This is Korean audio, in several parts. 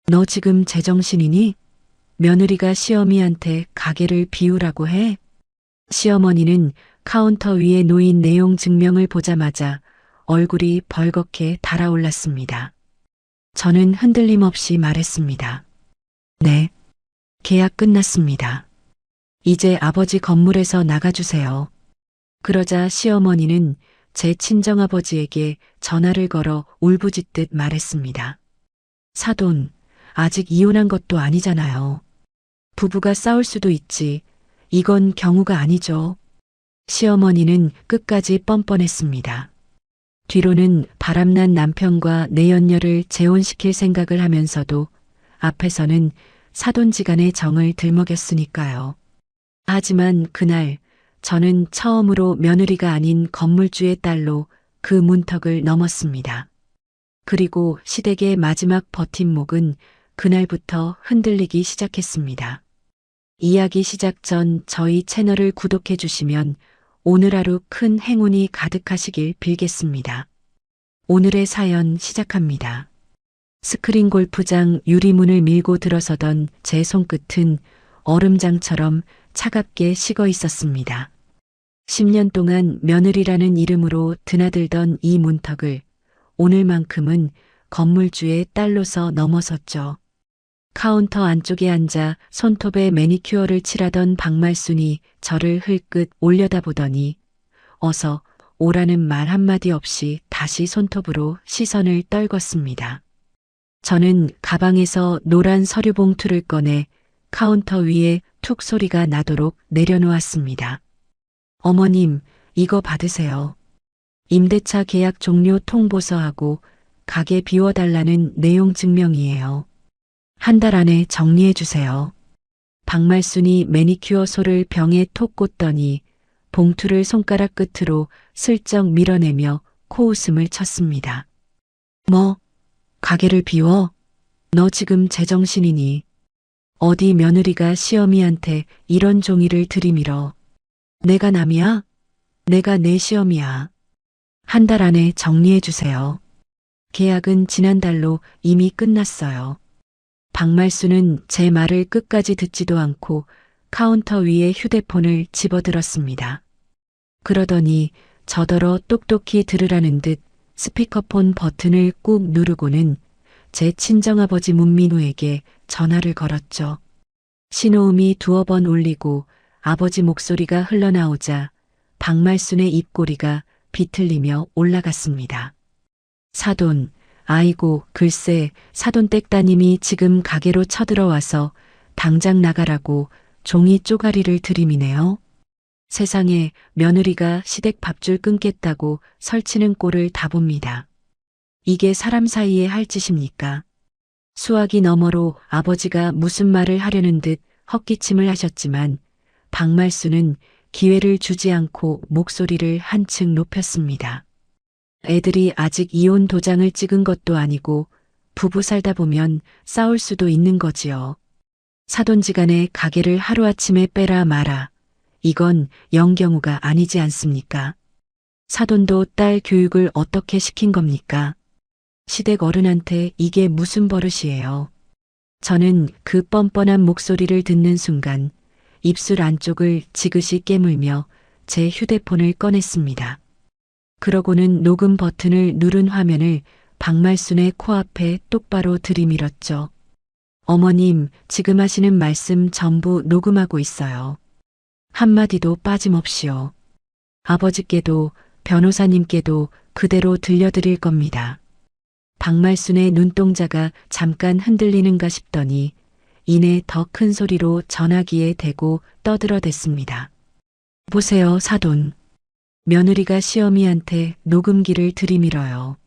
너 지금 제정신이니? 며느리가 시어미한테 가게를 비우라고 해? 시어머니는 카운터 위에 놓인 내용 증명을 보자마자 얼굴이 벌겋게 달아올랐습니다. 저는 흔들림 없이 말했습니다. 네, 계약 끝났습니다. 이제 아버지 건물에서 나가주세요. 그러자 시어머니는 제 친정아버지에게 전화를 걸어 울부짖듯 말했습니다. 사돈, 아직 이혼한 것도 아니잖아요. 부부가 싸울 수도 있지. 이건 경우가 아니죠. 시어머니는 끝까지 뻔뻔했습니다. 뒤로는 바람난 남편과 내연녀를 재혼시킬 생각을 하면서도 앞에서는 사돈지간의 정을 들먹였으니까요. 하지만 그날 저는 처음으로 며느리가 아닌 건물주의 딸로 그 문턱을 넘었습니다. 그리고 시댁의 마지막 버팀목은 그날부터 흔들리기 시작했습니다. 이야기 시작 전 저희 채널을 구독해 주시면 오늘 하루 큰 행운이 가득하시길 빌겠습니다. 오늘의 사연 시작합니다. 스크린 골프장 유리문을 밀고 들어서던 제 손끝은 얼음장처럼 차갑게 식어 있었습니다. 10년 동안 며느리라는 이름으로 드나들던 이 문턱을 오늘만큼은 건물주의 딸로서 넘어섰죠. 카운터 안쪽에 앉아 손톱에 매니큐어를 칠하던 박말순이 저를 흘끗 올려다보더니 어서 오라는 말 한마디 없이 다시 손톱으로 시선을 떨궜습니다. 저는 가방에서 노란 서류 봉투를 꺼내 카운터 위에 툭 소리가 나도록 내려놓았습니다. 어머님, 이거 받으세요. 임대차 계약 종료 통보서하고 가게 비워달라는 내용 증명이에요. 한 달 안에 정리해 주세요. 박말순이 매니큐어 솔을 병에 톡 꽂더니 봉투를 손가락 끝으로 슬쩍 밀어내며 코웃음을 쳤습니다. 뭐, 가게를 비워? 너 지금 제정신이니? 어디 며느리가 시어미한테 이런 종이를 들이밀어. 내가 남이야? 내가 내 시어미야. 한 달 안에 정리해 주세요. 계약은 지난달로 이미 끝났어요. 박말순은 제 말을 끝까지 듣지도 않고 카운터 위에 휴대폰을 집어들었습니다. 그러더니 저더러 똑똑히 들으라는 듯 스피커폰 버튼을 꾹 누르고는 제 친정아버지 문민우에게 전화를 걸었죠. 신호음이 두어 번 울리고 아버지 목소리가 흘러나오자 박말순의 입꼬리가 비틀리며 올라갔습니다. 사돈, 아이고 글쎄 사돈댁 따님이 지금 가게로 쳐들어와서 당장 나가라고 종이 쪼가리를 들이미네요. 세상에 며느리가 시댁 밥줄 끊겠다고 설치는 꼴을 다 봅니다. 이게 사람 사이에 할 짓입니까? 수화기 너머로 아버지가 무슨 말을 하려는 듯 헛기침을 하셨지만 박말순은 기회를 주지 않고 목소리를 한층 높였습니다. 애들이 아직 이혼 도장을 찍은 것도 아니고 부부 살다 보면 싸울 수도 있는 거지요. 사돈지간에 가게를 하루아침에 빼라 마라. 이건 영경우가 아니지 않습니까? 사돈도 딸 교육을 어떻게 시킨 겁니까? 시댁 어른한테 이게 무슨 버릇이에요. 저는 그 뻔뻔한 목소리를 듣는 순간 입술 안쪽을 지그시 깨물며 제 휴대폰을 꺼냈습니다. 그러고는 녹음 버튼을 누른 화면을 박말순의 코앞에 똑바로 들이밀었죠. 어머님, 지금 하시는 말씀 전부 녹음하고 있어요. 한마디도 빠짐없이요. 아버지께도 변호사님께도 그대로 들려드릴 겁니다. 박말순의 눈동자가 잠깐 흔들리는가 싶더니 이내 더 큰 소리로 전화기에 대고 떠들어댔습니다. 보세요, 사돈. 며느리가 시어미한테 녹음기를 들이밀어요.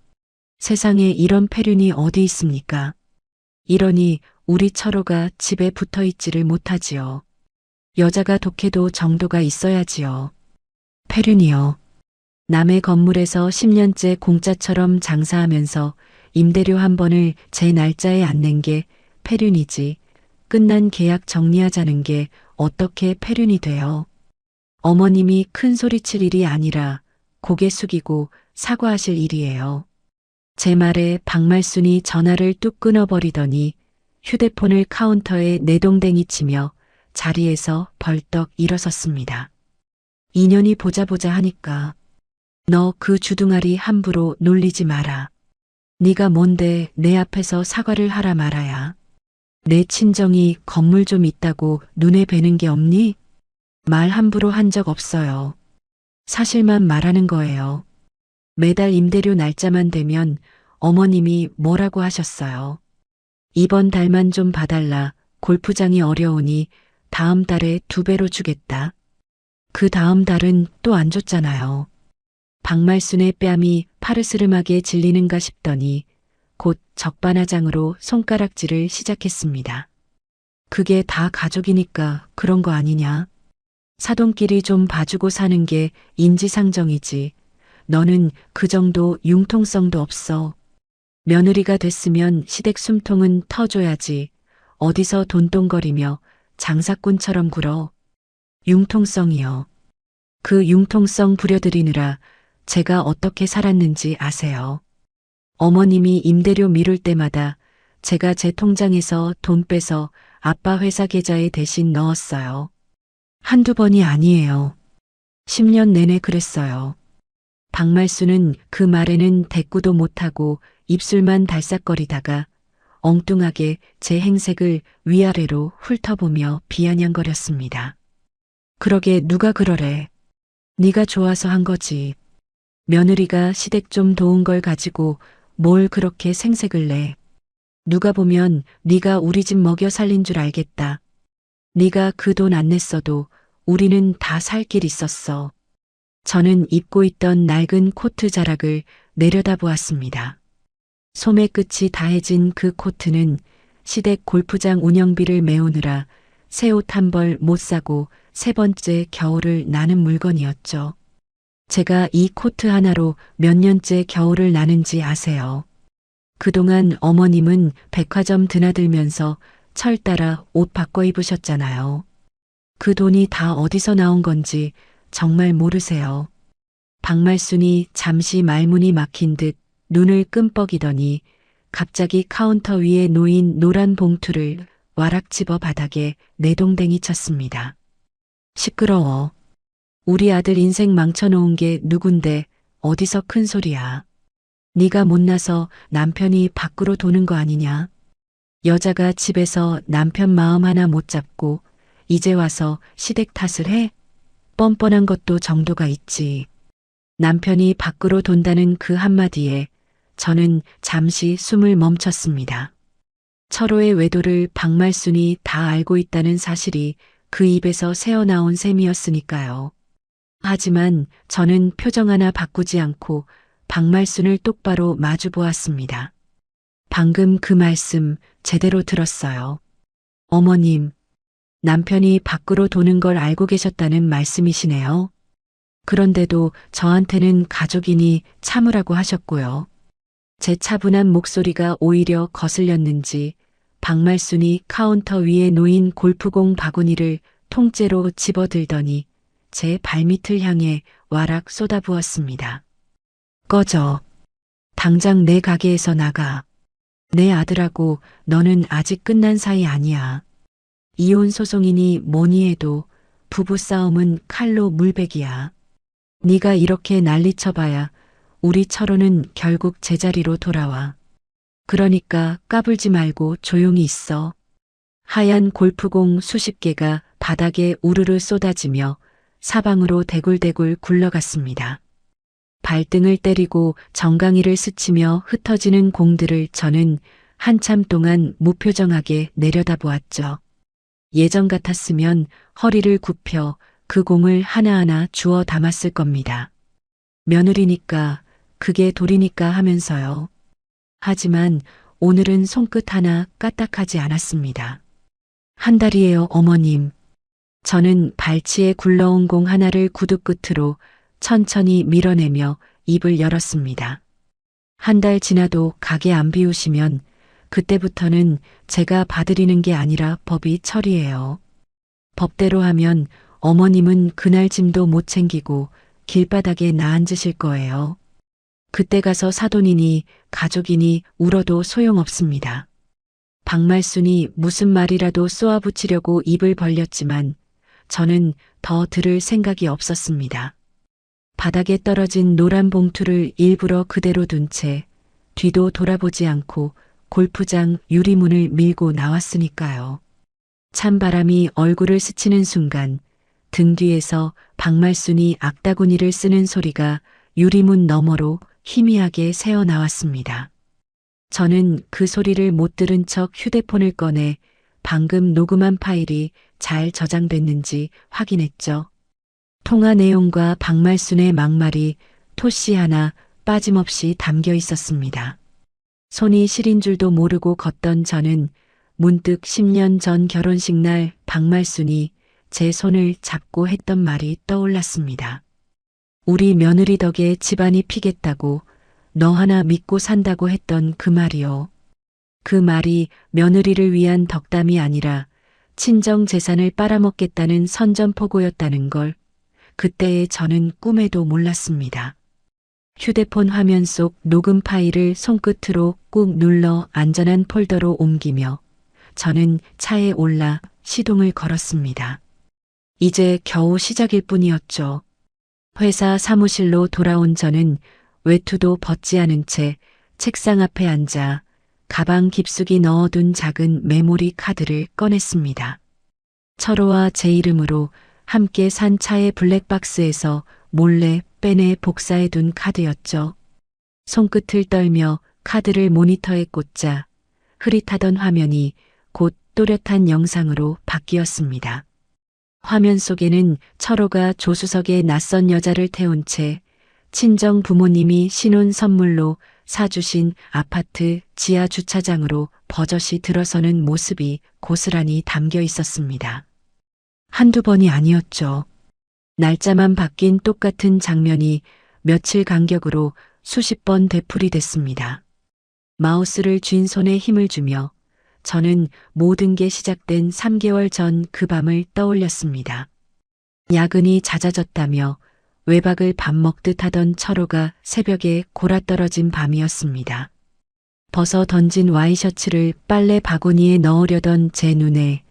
세상에 이런 폐륜이 어디 있습니까? 이러니 우리 철호가 집에 붙어 있지를 못하지요. 여자가 독해도 정도가 있어야지요. 폐륜이요. 남의 건물에서 10년째 공짜처럼 장사하면서 임대료 한 번을 제 날짜에 안 낸 게 폐륜이지. 끝난 계약 정리하자는 게 어떻게 폐륜이 돼요? 어머님이 큰 소리칠 일이 아니라 고개 숙이고 사과하실 일이에요. 제 말에 박말순이 전화를 뚝 끊어버리더니 휴대폰을 카운터에 내동댕이 치며 자리에서 벌떡 일어섰습니다. 인연이 보자 하니까 너 그 주둥아리 함부로 놀리지 마라. 네가 뭔데 내 앞에서 사과를 하라 말아야. 내 친정이 건물 좀 있다고 눈에 뵈는 게 없니? 말 함부로 한 적 없어요. 사실만 말하는 거예요. 매달 임대료 날짜만 되면 어머님이 뭐라고 하셨어요. 이번 달만 좀 봐달라. 골프장이 어려우니 다음 달에 2배로 주겠다. 그 다음 달은 또 안 줬잖아요. 박말순의 뺨이 파르스름하게 질리는가 싶더니 곧 적반하장으로 손가락질을 시작했습니다. 그게 다 가족이니까 그런 거 아니냐. 사돈끼리 좀 봐주고 사는 게 인지상정이지. 너는 그 정도 융통성도 없어. 며느리가 됐으면 시댁 숨통은 터줘야지. 어디서 돈똥거리며 장사꾼처럼 굴어. 융통성이요. 그 융통성 부려드리느라 제가 어떻게 살았는지 아세요? 어머님이 임대료 미룰 때마다 제가 제 통장에서 돈 빼서 아빠 회사 계좌에 대신 넣었어요. 한두 번이 아니에요. 10년 내내 그랬어요. 박말수는 그 말에는 대꾸도 못하고 입술만 달싹거리다가 엉뚱하게 제 행색을 위아래로 훑어보며 비아냥거렸습니다. 그러게 누가 그러래. 네가 좋아서 한 거지. 며느리가 시댁 좀 도운 걸 가지고 뭘 그렇게 생색을 내. 누가 보면 네가 우리 집 먹여 살린 줄 알겠다. 네가 그 돈 안 냈어도 우리는 다 살 길 있었어. 저는 입고 있던 낡은 코트 자락을 내려다보았습니다. 소매 끝이 다해진 그 코트는 시댁 골프장 운영비를 메우느라 새 옷 한 벌 못 사고 3번째 겨울을 나는 물건이었죠. 제가 이 코트 하나로 몇 년째 겨울을 나는지 아세요? 그동안 어머님은 백화점 드나들면서 철 따라 옷 바꿔 입으셨잖아요. 그 돈이 다 어디서 나온 건지 정말 모르세요. 박말순이 잠시 말문이 막힌 듯 눈을 끔뻑이더니 갑자기 카운터 위에 놓인 노란 봉투를 와락 집어 바닥에 내동댕이 쳤습니다. 시끄러워. 우리 아들 인생 망쳐놓은 게 누군데 어디서 큰 소리야. 네가 못나서 남편이 밖으로 도는 거 아니냐. 여자가 집에서 남편 마음 하나 못 잡고 이제 와서 시댁 탓을 해? 뻔뻔한 것도 정도가 있지. 남편이 밖으로 돈다는 그 한마디에 저는 잠시 숨을 멈췄습니다. 철호의 외도를 박말순이 다 알고 있다는 사실이 그 입에서 새어나온 셈이었으니까요. 하지만 저는 표정 하나 바꾸지 않고 박말순을 똑바로 마주 보았습니다. 방금 그 말씀 제대로 들었어요. 어머님, 남편이 밖으로 도는 걸 알고 계셨다는 말씀이시네요. 그런데도 저한테는 가족이니 참으라고 하셨고요. 제 차분한 목소리가 오히려 거슬렸는지 박말순이 카운터 위에 놓인 골프공 바구니를 통째로 집어들더니 제 발밑을 향해 와락 쏟아부었습니다. 꺼져. 당장 내 가게에서 나가. 내 아들하고 너는 아직 끝난 사이 아니야. 이혼 소송이니 뭐니 해도 부부싸움은 칼로 물베기야. 네가 이렇게 난리쳐봐야 우리 철호는 결국 제자리로 돌아와. 그러니까 까불지 말고 조용히 있어. 하얀 골프공 수십 개가 바닥에 우르르 쏟아지며 사방으로 대굴대굴 굴러갔습니다. 발등을 때리고 정강이를 스치며 흩어지는 공들을 저는 한참 동안 무표정하게 내려다보았죠. 예전 같았으면 허리를 굽혀 그 공을 하나하나 주워 담았을 겁니다. 며느리니까 그게 도리니까 하면서요. 하지만 오늘은 손끝 하나 까딱하지 않았습니다. 한 달이에요, 어머님. 저는 발치에 굴러온 공 하나를 구두 끝으로 천천히 밀어내며 입을 열었습니다. 한 달 지나도 가게 안 비우시면 그때부터는 제가 봐드리는 게 아니라 법이 처리해요. 법대로 하면 어머님은 그날 짐도 못 챙기고 길바닥에 나앉으실 거예요. 그때 가서 사돈이니 가족이니 울어도 소용없습니다. 박말순이 무슨 말이라도 쏘아붙이려고 입을 벌렸지만 저는 더 들을 생각이 없었습니다. 바닥에 떨어진 노란 봉투를 일부러 그대로 둔 채 뒤도 돌아보지 않고 골프장 유리문을 밀고 나왔으니까요. 찬바람이 얼굴을 스치는 순간 등 뒤에서 박말순이 악다구니를 쓰는 소리가 유리문 너머로 희미하게 새어나왔습니다. 저는 그 소리를 못 들은 척 휴대폰을 꺼내 방금 녹음한 파일이 잘 저장됐는지 확인했죠. 통화 내용과 박말순의 막말이 토씨 하나 빠짐없이 담겨 있었습니다. 손이 시린 줄도 모르고 걷던 저는 문득 10년 전 결혼식 날 박말순이 제 손을 잡고 했던 말이 떠올랐습니다. 우리 며느리 덕에 집안이 피겠다고 너 하나 믿고 산다고 했던 그 말이요. 그 말이 며느리를 위한 덕담이 아니라 친정 재산을 빨아먹겠다는 선전포고였다는 걸 그때의 저는 꿈에도 몰랐습니다. 휴대폰 화면 속 녹음 파일을 손끝으로 꾹 눌러 안전한 폴더로 옮기며 저는 차에 올라 시동을 걸었습니다. 이제 겨우 시작일 뿐이었죠. 회사 사무실로 돌아온 저는 외투도 벗지 않은 채 책상 앞에 앉아 가방 깊숙이 넣어둔 작은 메모리 카드를 꺼냈습니다. 철호와 제 이름으로 함께 산 차의 블랙박스에서 몰래 빼내 복사해둔 카드였죠. 손끝을 떨며 카드를 모니터에 꽂자 흐릿하던 화면이 곧 또렷한 영상으로 바뀌었습니다. 화면 속에는 철호가 조수석에 낯선 여자를 태운 채 친정 부모님이 신혼 선물로 사주신 아파트 지하 주차장으로 버젓이 들어서는 모습이 고스란히 담겨 있었습니다. 한두 번이 아니었죠. 날짜만 바뀐 똑같은 장면이 며칠 간격으로 수십 번 되풀이됐습니다. 마우스를 쥔 손에 힘을 주며 저는 모든 게 시작된 3개월 전 그 밤을 떠올렸습니다. 야근이 잦아졌다며 외박을 밥 먹듯 하던 철호가 새벽에 골아떨어진 밤이었습니다. 벗어 던진 와이셔츠를 빨래 바구니에 넣으려던 제 눈에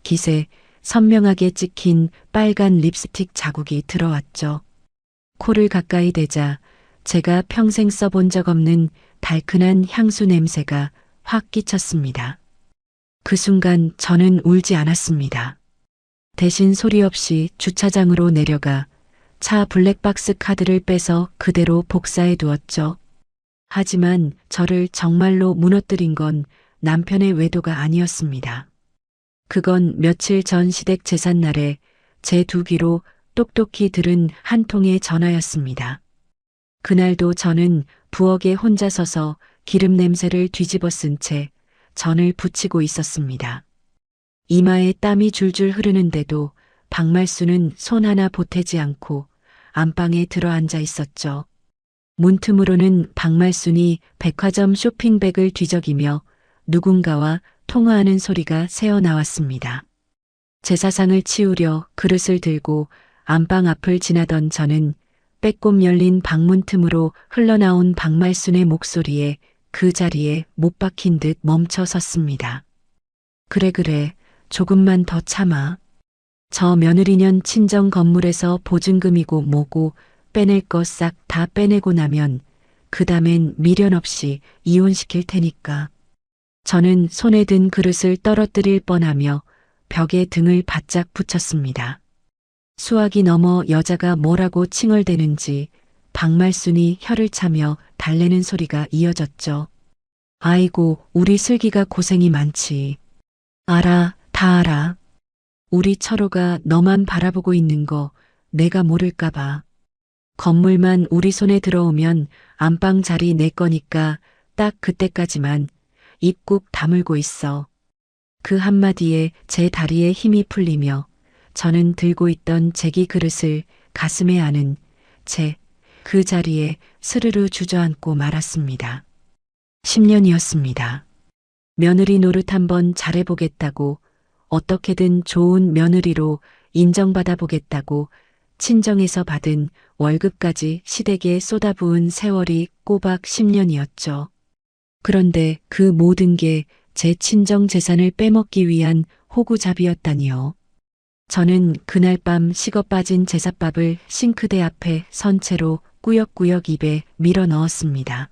깃에 선명하게 찍힌 빨간 립스틱 자국이 들어왔죠. 코를 가까이 대자 제가 평생 써본 적 없는 달큰한 향수 냄새가 확 끼쳤습니다. 그 순간 저는 울지 않았습니다. 대신 소리 없이 주차장으로 내려가 차 블랙박스 카드를 빼서 그대로 복사해 두었죠. 하지만 저를 정말로 무너뜨린 건 남편의 외도가 아니었습니다. 그건 며칠 전 시댁 제삿날에 제 두 귀로 똑똑히 들은 한 통의 전화였습니다. 그날도 저는 부엌에 혼자 서서 기름 냄새를 뒤집어 쓴 채 전을 부치고 있었습니다. 이마에 땀이 줄줄 흐르는데도 박말순은 손 하나 보태지 않고 안방에 들어앉아 있었죠. 문틈으로는 박말순이 백화점 쇼핑백을 뒤적이며 누군가와 통화하는 소리가 새어나왔습니다. 제사상을 치우려 그릇을 들고 안방 앞을 지나던 저는 빼꼼 열린 방문 틈으로 흘러나온 박말순의 목소리에 그 자리에 못 박힌 듯 멈춰 섰습니다. 그래, 조금만 더 참아. 저 며느리년 친정 건물에서 보증금이고 뭐고 빼낼 거 싹 다 빼내고 나면 그 다음엔 미련 없이 이혼시킬 테니까. 저는 손에 든 그릇을 떨어뜨릴 뻔하며 벽에 등을 바짝 붙였습니다. 수화기 넘어 여자가 뭐라고 칭얼대는지 박말순이 혀를 차며 달래는 소리가 이어졌죠. 아이고, 우리 슬기가 고생이 많지. 알아, 다 알아. 우리 철호가 너만 바라보고 있는 거 내가 모를까봐. 건물만 우리 손에 들어오면 안방 자리 내 거니까 딱 그때까지만 입 꾹 다물고 있어. 그 한마디에 제 다리에 힘이 풀리며 저는 들고 있던 제기 그릇을 가슴에 안은 채 그 자리에 스르르 주저앉고 말았습니다. 10년이었습니다. 며느리 노릇 한번 잘해보겠다고, 어떻게든 좋은 며느리로 인정받아 보겠다고 친정에서 받은 월급까지 시댁에 쏟아부은 세월이 꼬박 10년이었죠. 그런데 그 모든 게 제 친정 재산을 빼먹기 위한 호구잡이였다니요. 저는 그날 밤 식어 빠진 제삿밥을 싱크대 앞에 선 채로 꾸역꾸역 입에 밀어 넣었습니다.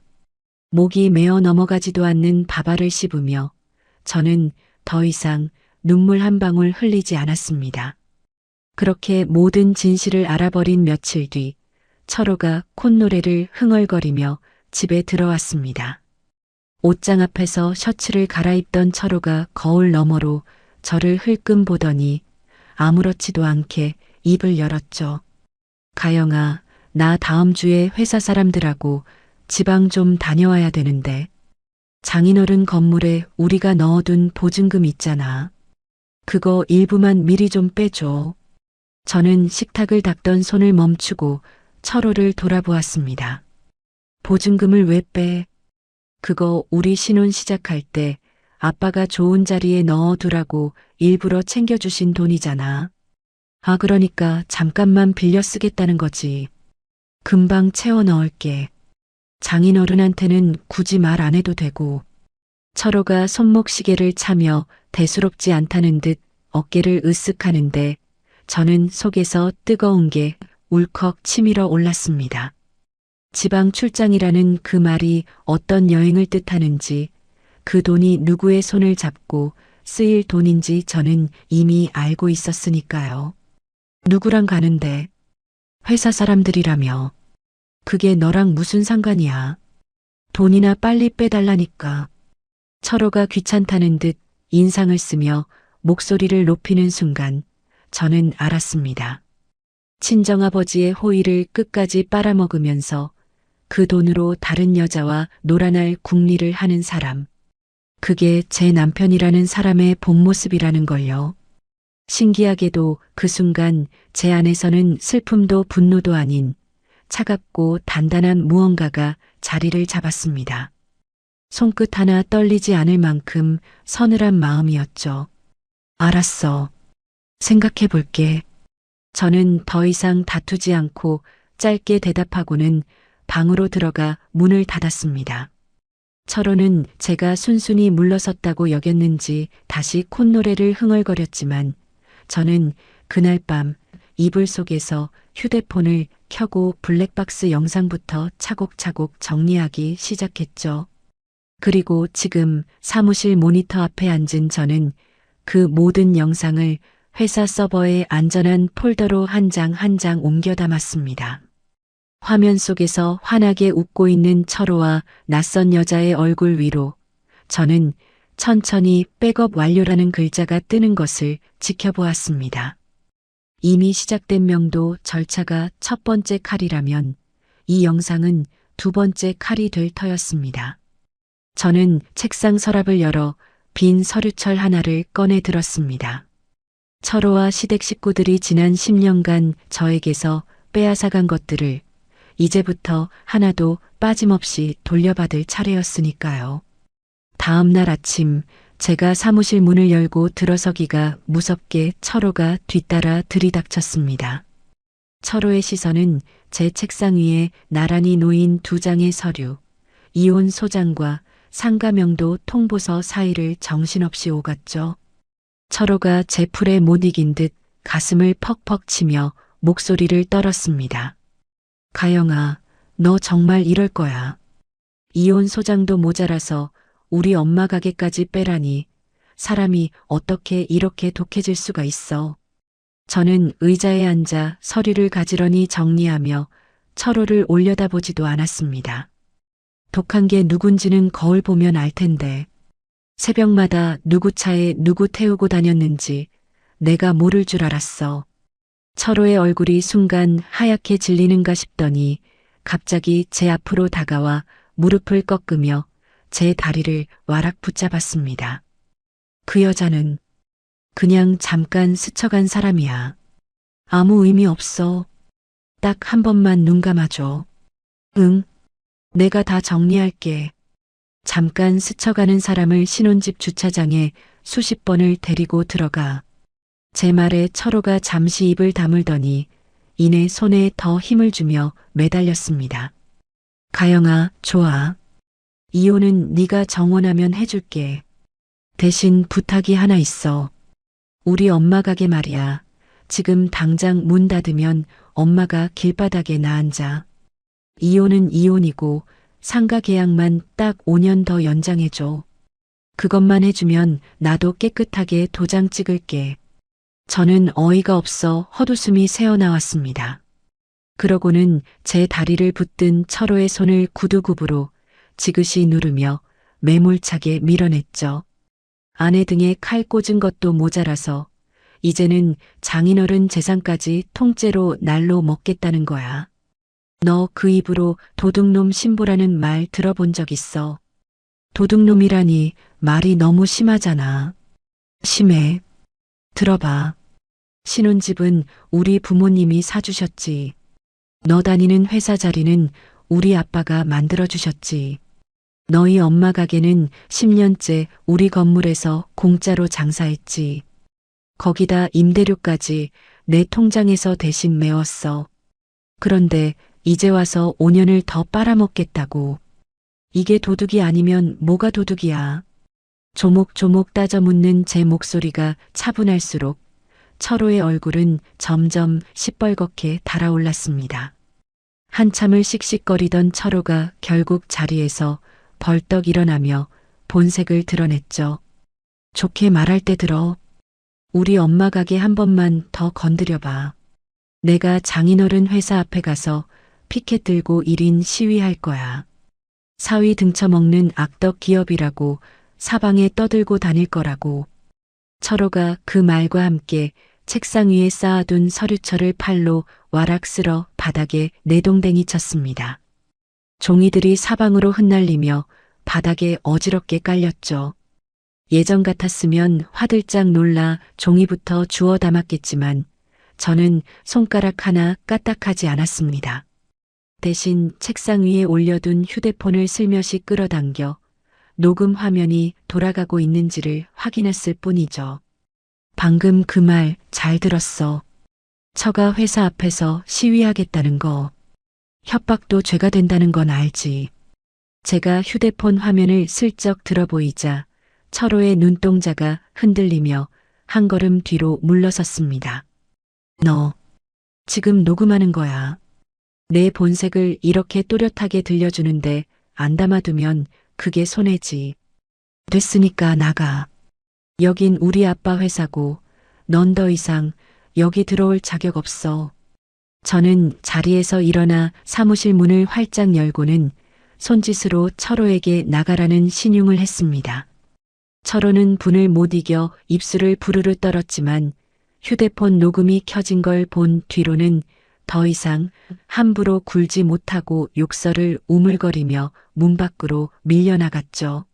목이 메어 넘어가지도 않는 밥알을 씹으며 저는 더 이상 눈물 한 방울 흘리지 않았습니다. 그렇게 모든 진실을 알아버린 며칠 뒤 철호가 콧노래를 흥얼거리며 집에 들어왔습니다. 옷장 앞에서 셔츠를 갈아입던 철호가 거울 너머로 저를 흘끔 보더니 아무렇지도 않게 입을 열었죠. 가영아, 나 다음 주에 회사 사람들하고 지방 좀 다녀와야 되는데 장인어른 건물에 우리가 넣어둔 보증금 있잖아. 그거 일부만 미리 좀 빼줘. 저는 식탁을 닦던 손을 멈추고 철호를 돌아보았습니다. 보증금을 왜 빼? 그거 우리 신혼 시작할 때 아빠가 좋은 자리에 넣어두라고 일부러 챙겨주신 돈이잖아. 아, 그러니까 잠깐만 빌려 쓰겠다는 거지. 금방 채워 넣을게. 장인어른한테는 굳이 말 안 해도 되고. 철호가 손목시계를 차며 대수롭지 않다는 듯 어깨를 으쓱하는데 저는 속에서 뜨거운 게 울컥 치밀어 올랐습니다. 지방 출장이라는 그 말이 어떤 여행을 뜻하는지, 그 돈이 누구의 손을 잡고 쓰일 돈인지 저는 이미 알고 있었으니까요. 누구랑 가는데? 회사 사람들이라며. 그게 너랑 무슨 상관이야? 돈이나 빨리 빼달라니까. 철호가 귀찮다는 듯 인상을 쓰며 목소리를 높이는 순간 저는 알았습니다. 친정아버지의 호의를 끝까지 빨아먹으면서 그 돈으로 다른 여자와 노란할 궁리를 하는 사람. 그게 제 남편이라는 사람의 본 모습이라는 걸요. 신기하게도 그 순간 제 안에서는 슬픔도 분노도 아닌 차갑고 단단한 무언가가 자리를 잡았습니다. 손끝 하나 떨리지 않을 만큼 서늘한 마음이었죠. 알았어. 생각해 볼게. 저는 더 이상 다투지 않고 짧게 대답하고는 방으로 들어가 문을 닫았습니다. 철호는 제가 순순히 물러섰다고 여겼는지 다시 콧노래를 흥얼거렸지만 저는 그날 밤 이불 속에서 휴대폰을 켜고 블랙박스 영상부터 차곡차곡 정리하기 시작했죠. 그리고 지금 사무실 모니터 앞에 앉은 저는 그 모든 영상을 회사 서버에 안전한 폴더로 한 장 한 장 옮겨 담았습니다. 화면 속에서 환하게 웃고 있는 철호와 낯선 여자의 얼굴 위로 저는 천천히 백업 완료라는 글자가 뜨는 것을 지켜보았습니다. 이미 시작된 명도 절차가 첫 번째 칼이라면 이 영상은 두 번째 칼이 될 터였습니다. 저는 책상 서랍을 열어 빈 서류철 하나를 꺼내 들었습니다. 철호와 시댁 식구들이 지난 10년간 저에게서 빼앗아간 것들을 이제부터 하나도 빠짐없이 돌려받을 차례였으니까요. 다음 날 아침 제가 사무실 문을 열고 들어서기가 무섭게 철호가 뒤따라 들이닥쳤습니다. 철호의 시선은 제 책상 위에 나란히 놓인 두 장의 서류, 이혼 소장과 상가명도 통보서 사이를 정신없이 오갔죠. 철호가 제 풀에 못 이긴 듯 가슴을 퍽퍽 치며 목소리를 떨었습니다. 가영아, 너 정말 이럴 거야. 이혼 소장도 모자라서 우리 엄마 가게까지 빼라니 사람이 어떻게 이렇게 독해질 수가 있어. 저는 의자에 앉아 서류를 가지런히 정리하며 철호를 올려다보지도 않았습니다. 독한 게 누군지는 거울 보면 알 텐데 새벽마다 누구 차에 누구 태우고 다녔는지 내가 모를 줄 알았어. 철호의 얼굴이 순간 하얗게 질리는가 싶더니 갑자기 제 앞으로 다가와 무릎을 꺾으며 제 다리를 와락 붙잡았습니다. 그 여자는 그냥 잠깐 스쳐간 사람이야. 아무 의미 없어. 딱 한 번만 눈 감아줘. 응, 내가 다 정리할게. 잠깐 스쳐가는 사람을 신혼집 주차장에 수십 번을 데리고 들어가. 제 말에 철호가 잠시 입을 다물더니 이내 손에 더 힘을 주며 매달렸습니다. 가영아, 좋아. 이혼은 네가 정원하면 해줄게. 대신 부탁이 하나 있어. 우리 엄마 가게 말이야. 지금 당장 문 닫으면 엄마가 길바닥에 나앉아. 이혼은 이혼이고 상가 계약만 딱 5년 더 연장해줘. 그것만 해주면 나도 깨끗하게 도장 찍을게. 저는 어이가 없어 헛웃음이 새어나왔습니다. 그러고는 제 다리를 붙든 철호의 손을 구두굽으로 지그시 누르며 매몰차게 밀어냈죠. 아내 등에 칼 꽂은 것도 모자라서 이제는 장인어른 재산까지 통째로 날로 먹겠다는 거야. 너 그 입으로 도둑놈 신부라는 말 들어본 적 있어? 도둑놈이라니 말이 너무 심하잖아. 심해. 들어봐. 신혼집은 우리 부모님이 사주셨지. 너 다니는 회사 자리는 우리 아빠가 만들어주셨지. 너희 엄마 가게는 10년째 우리 건물에서 공짜로 장사했지. 거기다 임대료까지 내 통장에서 대신 메웠어. 그런데 이제 와서 5년을 더 빨아먹겠다고. 이게 도둑이 아니면 뭐가 도둑이야. 조목조목 따져 묻는 제 목소리가 차분할수록 철호의 얼굴은 점점 시뻘겋게 달아올랐습니다. 한참을 씩씩거리던 철호가 결국 자리에서 벌떡 일어나며 본색을 드러냈죠. 좋게 말할 때 들어. 우리 엄마 가게 한 번만 더 건드려봐. 내가 장인어른 회사 앞에 가서 피켓 들고 1인 시위할 거야. 사위 등쳐먹는 악덕 기업이라고 사방에 떠들고 다닐 거라고. 철호가 그 말과 함께 책상 위에 쌓아둔 서류철을 팔로 와락 쓸어 바닥에 내동댕이 쳤습니다. 종이들이 사방으로 흩날리며 바닥에 어지럽게 깔렸죠. 예전 같았으면 화들짝 놀라 종이부터 주워 담았겠지만 저는 손가락 하나 까딱하지 않았습니다. 대신 책상 위에 올려둔 휴대폰을 슬며시 끌어당겨 녹음 화면이 돌아가고 있는지를 확인했을 뿐이죠. 방금 그 말 잘 들었어. 처가 회사 앞에서 시위하겠다는 거. 협박도 죄가 된다는 건 알지. 제가 휴대폰 화면을 슬쩍 들어보이자 철호의 눈동자가 흔들리며 한 걸음 뒤로 물러섰습니다. 너 지금 녹음하는 거야. 내 본색을 이렇게 또렷하게 들려주는데 안 담아두면 그게 손해지. 됐으니까 나가. 여긴 우리 아빠 회사고 넌 더 이상 여기 들어올 자격 없어. 저는 자리에서 일어나 사무실 문을 활짝 열고는 손짓으로 철호에게 나가라는 신용을 했습니다. 철호는 분을 못 이겨 입술을 부르르 떨었지만 휴대폰 녹음이 켜진 걸 본 뒤로는 더 이상 함부로 굴지 못하고 욕설을 우물거리며 문 밖으로 밀려나갔죠.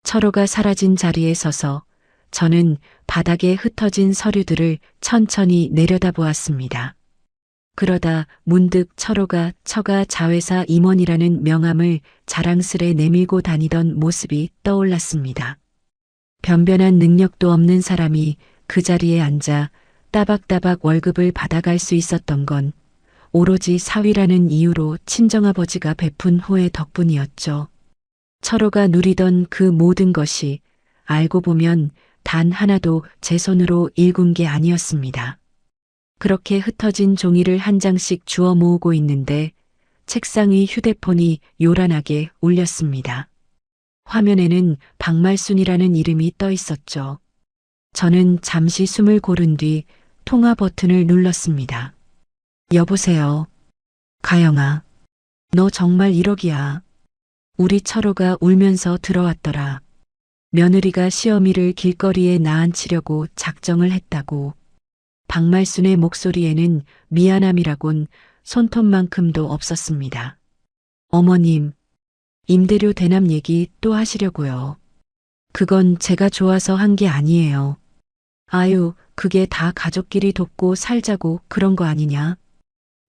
철호가 사라진 자리에 서서 저는 바닥에 흩어진 서류들을 천천히 내려다보았습니다. 그러다 문득 철호가 처가 자회사 임원이라는 명함을 자랑스레 내밀고 다니던 모습이 떠올랐습니다. 변변한 능력도 없는 사람이 그 자리에 앉아 따박따박 월급을 받아갈 수 있었던 건 오로지 사위라는 이유로 친정아버지가 베푼 호의 덕분이었죠. 철호가 누리던 그 모든 것이 알고 보면 단 하나도 제 손으로 일군 게 아니었습니다. 그렇게 흩어진 종이를 한 장씩 주워 모으고 있는데 책상 위 휴대폰이 요란하게 울렸습니다. 화면에는 박말순이라는 이름이 떠 있었죠. 저는 잠시 숨을 고른 뒤 통화 버튼을 눌렀습니다. 여보세요. 가영아. 너 정말 1억이야. 우리 철호가 울면서 들어왔더라. 며느리가 시어미를 길거리에 나앉히려고 작정을 했다고. 박말순의 목소리에는 미안함이라곤 손톱만큼도 없었습니다. 어머님, 임대료 대납 얘기 또 하시려고요. 그건 제가 좋아서 한 게 아니에요. 아유, 그게 다 가족끼리 돕고 살자고 그런 거 아니냐?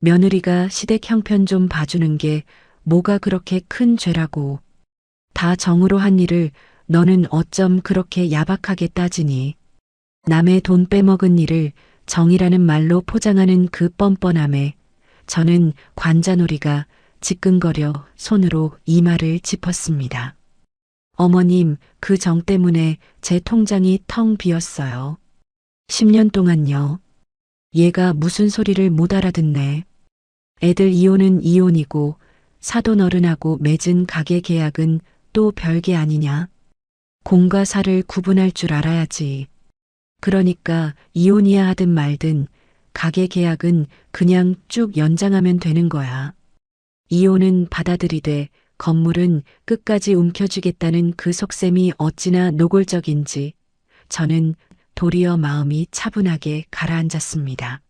며느리가 시댁 형편 좀 봐주는 게 뭐가 그렇게 큰 죄라고. 다 정으로 한 일을 너는 어쩜 그렇게 야박하게 따지니. 남의 돈 빼먹은 일을 정이라는 말로 포장하는 그 뻔뻔함에 저는 관자놀이가 지끈거려 손으로 이마를 짚었습니다. 어머님, 그 정 때문에 제 통장이 텅 비었어요. 10년 동안요. 얘가 무슨 소리를 못 알아듣네. 애들 이혼은 이혼이고 사돈 어른하고 맺은 가계 계약은 또 별게 아니냐. 공과 사를 구분할 줄 알아야지. 그러니까 이혼이야 하든 말든 가계 계약은 그냥 쭉 연장하면 되는 거야. 이혼은 받아들이되 건물은 끝까지 움켜쥐겠다는 그 속셈이 어찌나 노골적인지 저는 도리어 마음이 차분하게 가라앉았습니다.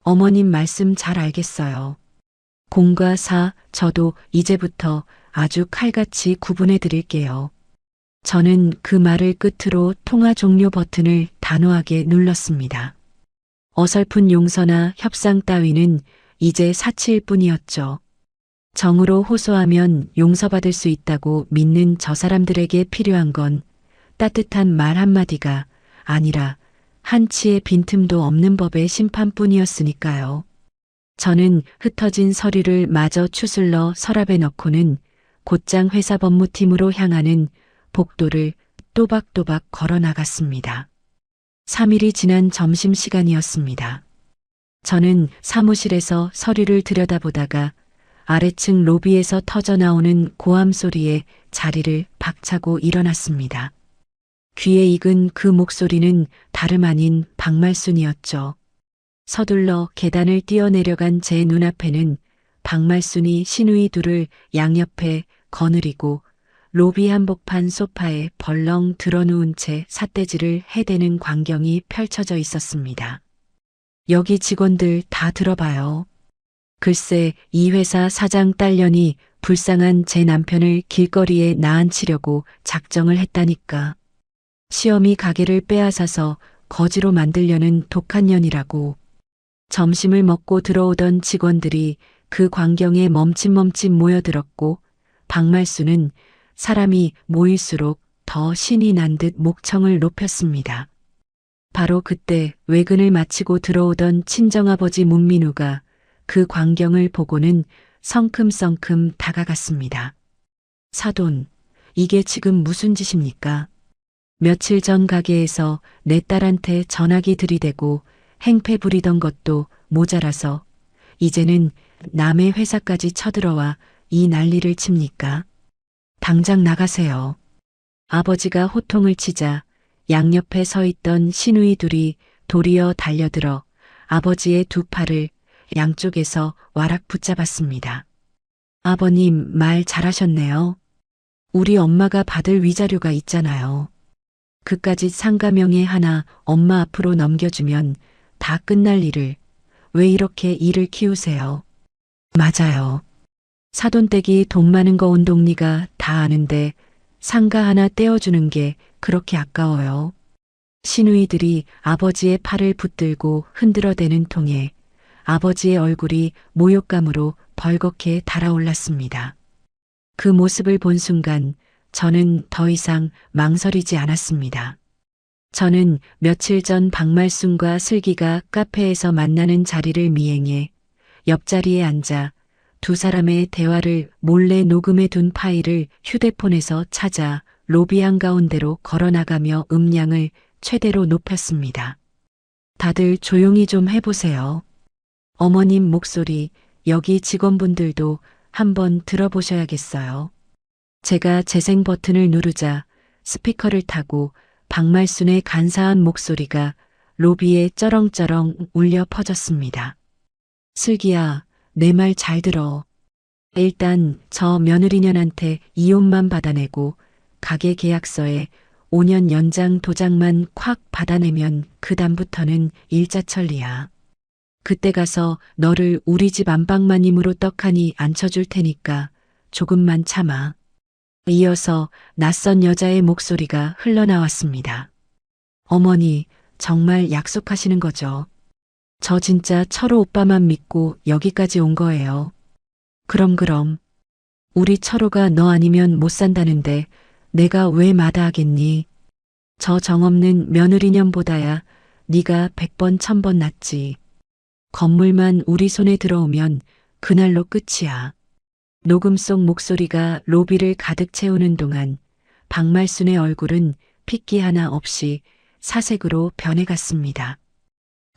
어머님 말씀 잘 알겠어요. 공과 사, 저도 이제부터 아주 칼같이 구분해 드릴게요. 저는 그 말을 끝으로 통화 종료 버튼을 단호하게 눌렀습니다. 어설픈 용서나 협상 따위는 이제 사치일 뿐이었죠. 정으로 호소하면 용서받을 수 있다고 믿는 저 사람들에게 필요한 건 따뜻한 말 한마디가 아니라 한치의 빈틈도 없는 법의 심판뿐이었으니까요. 저는 흩어진 서류를 마저 추슬러 서랍에 넣고는 곧장 회사 법무팀으로 향하는 복도를 또박또박 걸어 나갔습니다. 3일이 지난 점심시간이었습니다. 저는 사무실에서 서류를 들여다보다가 아래층 로비에서 터져나오는 고함 소리에 자리를 박차고 일어났습니다. 귀에 익은 그 목소리는 다름 아닌 박말순이었죠. 서둘러 계단을 뛰어내려간 제 눈앞에는 박말순이 시누이 둘을 양옆에 거느리고 로비 한복판 소파에 벌렁 드러누운 채 삿대질을 해대는 광경이 펼쳐져 있었습니다. 여기 직원들 다 들어봐요. 글쎄 이 회사 사장 딸년이 불쌍한 제 남편을 길거리에 나앉히려고 작정을 했다니까. 시어미 가게를 빼앗아서 거지로 만들려는 독한 년이라고. 점심을 먹고 들어오던 직원들이 그 광경에 멈칫멈칫 모여들었고 박말수는 사람이 모일수록 더 신이 난 듯 목청을 높였습니다. 바로 그때 외근을 마치고 들어오던 친정아버지 문민우가 그 광경을 보고는 성큼성큼 다가갔습니다. 사돈, 이게 지금 무슨 짓입니까? 며칠 전 가게에서 내 딸한테 전화기 들이대고 행패 부리던 것도 모자라서 이제는 남의 회사까지 쳐들어와 이 난리를 칩니까? 당장 나가세요. 아버지가 호통을 치자 양옆에 서 있던 시누이 둘이 도리어 달려들어 아버지의 두 팔을 양쪽에서 와락 붙잡았습니다. 아버님 말 잘하셨네요. 우리 엄마가 받을 위자료가 있잖아요. 그까짓 상가명예 하나 엄마 앞으로 넘겨주면 다 끝날 일을 왜 이렇게 일을 키우세요? 맞아요. 사돈댁이 돈 많은 거 온동리가 다 아는데 상가 하나 떼어주는 게 그렇게 아까워요. 시누이들이 아버지의 팔을 붙들고 흔들어대는 통에 아버지의 얼굴이 모욕감으로 벌겋게 달아올랐습니다. 그 모습을 본 순간 저는 더 이상 망설이지 않았습니다. 저는 며칠 전 박말순과 슬기가 카페에서 만나는 자리를 미행해 옆자리에 앉아 두 사람의 대화를 몰래 녹음해 둔 파일을 휴대폰에서 찾아 로비 한가운데로 걸어나가며 음량을 최대로 높였습니다. 다들 조용히 좀 해보세요. 어머님 목소리, 여기 직원분들도 한번 들어보셔야겠어요. 제가 재생 버튼을 누르자 스피커를 타고 박말순의 간사한 목소리가 로비에 쩌렁쩌렁 울려 퍼졌습니다. 슬기야, 내 말 잘 들어. 일단 저 며느리년한테 이혼만 받아내고 가게 계약서에 5년 연장 도장만 콱 받아내면 그다음부터는 일자천리야. 그때 가서 너를 우리 집 안방마님으로 떡하니 앉혀줄 테니까 조금만 참아. 이어서 낯선 여자의 목소리가 흘러나왔습니다. 어머니, 정말 약속하시는 거죠? 저 진짜 철호 오빠만 믿고 여기까지 온 거예요. 그럼. 우리 철호가 너 아니면 못 산다는데 내가 왜 마다하겠니? 저 정없는 며느리년보다야 네가 100번 1000번 낫지. 건물만 우리 손에 들어오면 그날로 끝이야. 녹음 속 목소리가 로비를 가득 채우는 동안 박말순의 얼굴은 핏기 하나 없이 사색으로 변해갔습니다.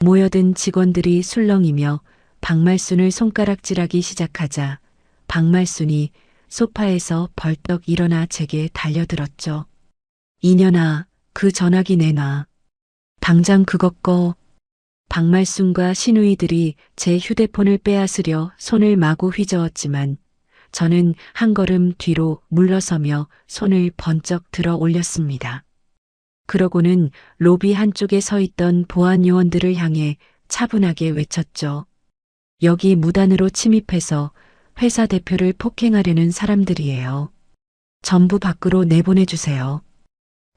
모여든 직원들이 술렁이며 박말순을 손가락질하기 시작하자 박말순이 소파에서 벌떡 일어나 제게 달려들었죠. 이년아, 그 전화기 내놔. 당장 그거 꺼. 박말순과 시누이들이 제 휴대폰을 빼앗으려 손을 마구 휘저었지만 저는 한 걸음 뒤로 물러서며 손을 번쩍 들어 올렸습니다. 그러고는 로비 한쪽에 서 있던 보안 요원들을 향해 차분하게 외쳤죠. 여기 무단으로 침입해서 회사 대표를 폭행하려는 사람들이에요. 전부 밖으로 내보내주세요.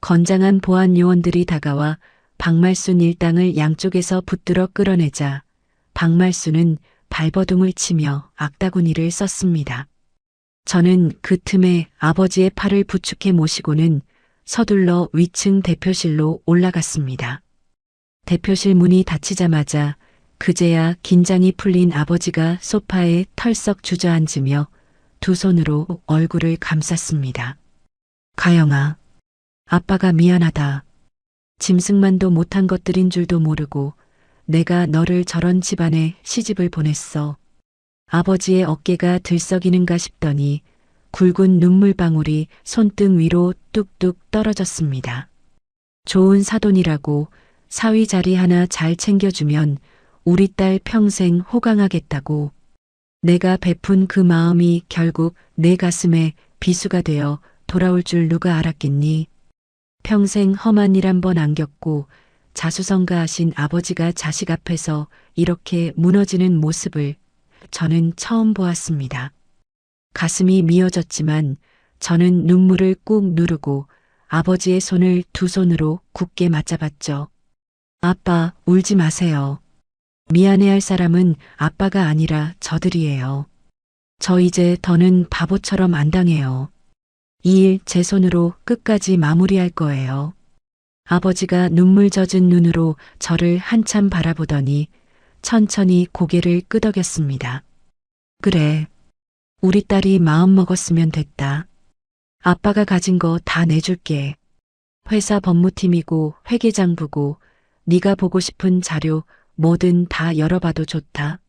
건장한 보안 요원들이 다가와 박말순 일당을 양쪽에서 붙들어 끌어내자 박말순은 발버둥을 치며 악다구니를 썼습니다. 저는 그 틈에 아버지의 팔을 부축해 모시고는 서둘러 위층 대표실로 올라갔습니다. 대표실 문이 닫히자마자 그제야 긴장이 풀린 아버지가 소파에 털썩 주저앉으며 두 손으로 얼굴을 감쌌습니다. 가영아, 아빠가 미안하다. 짐승만도 못한 것들인 줄도 모르고 내가 너를 저런 집안에 시집을 보냈어. 아버지의 어깨가 들썩이는가 싶더니 굵은 눈물방울이 손등 위로 뚝뚝 떨어졌습니다. 좋은 사돈이라고 사위 자리 하나 잘 챙겨주면 우리 딸 평생 호강하겠다고. 내가 베푼 그 마음이 결국 내 가슴에 비수가 되어 돌아올 줄 누가 알았겠니? 평생 험한 일 한 번 안 겪고 자수성가하신 아버지가 자식 앞에서 이렇게 무너지는 모습을 저는 처음 보았습니다. 가슴이 미어졌지만 저는 눈물을 꾹 누르고 아버지의 손을 두 손으로 굳게 맞잡았죠. 아빠, 울지 마세요. 미안해할 사람은 아빠가 아니라 저들이에요. 저 이제 더는 바보처럼 안 당해요. 이 일 제 손으로 끝까지 마무리할 거예요. 아버지가 눈물 젖은 눈으로 저를 한참 바라보더니 천천히 고개를 끄덕였습니다. 그래, 우리 딸이 마음 먹었으면 됐다. 아빠가 가진 거 다 내줄게. 회사 법무팀이고 회계장부고 네가 보고 싶은 자료 뭐든 다 열어봐도 좋다.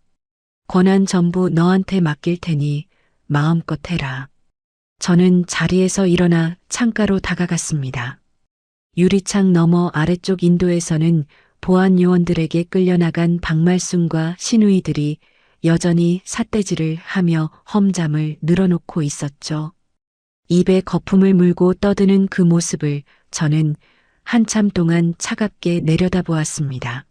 권한 전부 너한테 맡길 테니 마음껏 해라. 저는 자리에서 일어나 창가로 다가갔습니다. 유리창 너머 아래쪽 인도에서는 보안 요원들에게 끌려나간 박말순과 시누이들이 여전히 삿대질을 하며 험잠을 늘어놓고 있었죠. 입에 거품을 물고 떠드는 그 모습을 저는 한참 동안 차갑게 내려다보았습니다.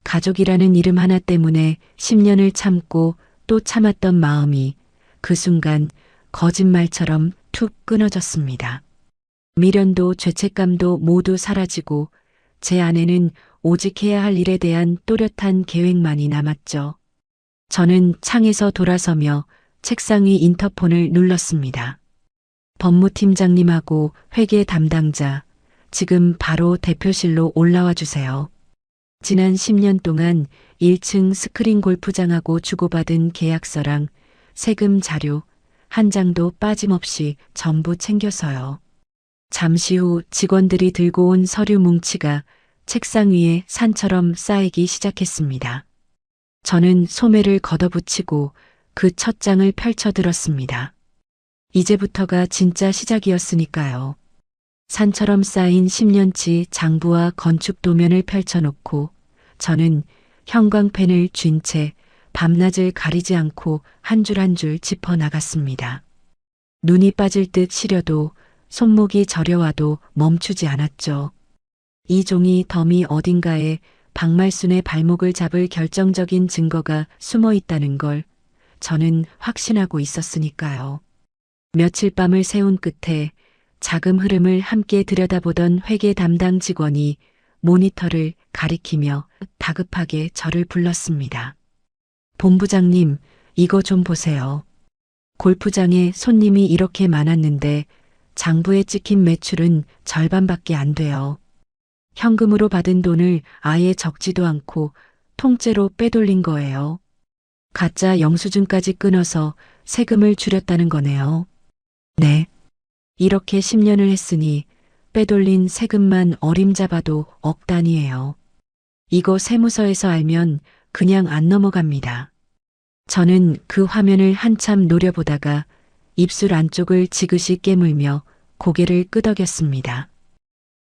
가족이라는 이름 하나 때문에 10년을 참고 또 참았던 마음이 그 순간 거짓말처럼 툭 끊어졌습니다. 미련도 죄책감도 모두 사라지고 제 안에는 오직 해야 할 일에 대한 또렷한 계획만이 남았죠. 저는 창에서 돌아서며 책상 위 인터폰을 눌렀습니다. 법무팀장님하고 회계 담당자, 지금 바로 대표실로 올라와 주세요. 지난 10년 동안 1층 스크린 골프장하고 주고받은 계약서랑 세금 자료 한 장도 빠짐없이 전부 챙겨서요. 잠시 후 직원들이 들고 온 서류 뭉치가 책상 위에 산처럼 쌓이기 시작했습니다. 저는 소매를 걷어붙이고 그 첫 장을 펼쳐들었습니다. 이제부터가 진짜 시작이었으니까요. 산처럼 쌓인 10년치 장부와 건축 도면을 펼쳐놓고 저는 형광펜을 쥔 채 밤낮을 가리지 않고 한 줄 한 줄 짚어 나갔습니다. 눈이 빠질 듯 시려도 손목이 저려와도 멈추지 않았죠. 이 종이 더미 어딘가에 박말순의 발목을 잡을 결정적인 증거가 숨어 있다는 걸 저는 확신하고 있었으니까요. 며칠 밤을 새운 끝에 자금 흐름을 함께 들여다보던 회계 담당 직원이 모니터를 가리키며 다급하게 저를 불렀습니다. 본부장님, 이거 좀 보세요. 골프장에 손님이 이렇게 많았는데 장부에 찍힌 매출은 절반밖에 안 돼요. 현금으로 받은 돈을 아예 적지도 않고 통째로 빼돌린 거예요. 가짜 영수증까지 끊어서 세금을 줄였다는 거네요. 네. 이렇게 10년을 했으니 빼돌린 세금만 어림잡아도 억 단위예요. 이거 세무서에서 알면 그냥 안 넘어갑니다. 저는 그 화면을 한참 노려보다가 입술 안쪽을 지그시 깨물며 고개를 끄덕였습니다.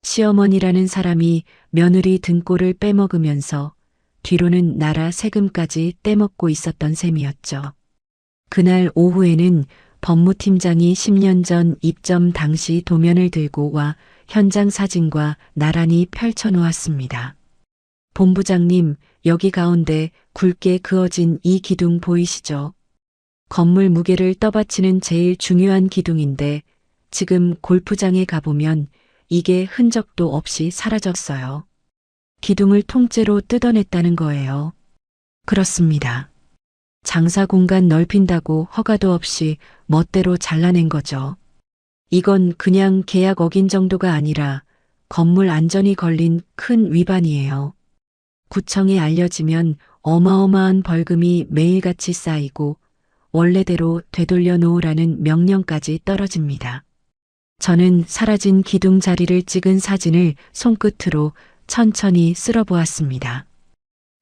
시어머니라는 사람이 며느리 등골을 빼먹으면서 뒤로는 나라 세금까지 떼먹고 있었던 셈이었죠. 그날 오후에는 법무팀장이 10년 전 입점 당시 도면을 들고 와 현장 사진과 나란히 펼쳐놓았습니다. 본부장님, 여기 가운데 굵게 그어진 이 기둥 보이시죠? 건물 무게를 떠받치는 제일 중요한 기둥인데 지금 골프장에 가보면 이게 흔적도 없이 사라졌어요. 기둥을 통째로 뜯어냈다는 거예요. 그렇습니다. 장사 공간 넓힌다고 허가도 없이 멋대로 잘라낸 거죠. 이건 그냥 계약 어긴 정도가 아니라 건물 안전이 걸린 큰 위반이에요. 구청에 알려지면 어마어마한 벌금이 매일같이 쌓이고 원래대로 되돌려 놓으라는 명령까지 떨어집니다. 저는 사라진 기둥 자리를 찍은 사진을 손끝으로 천천히 쓸어보았습니다.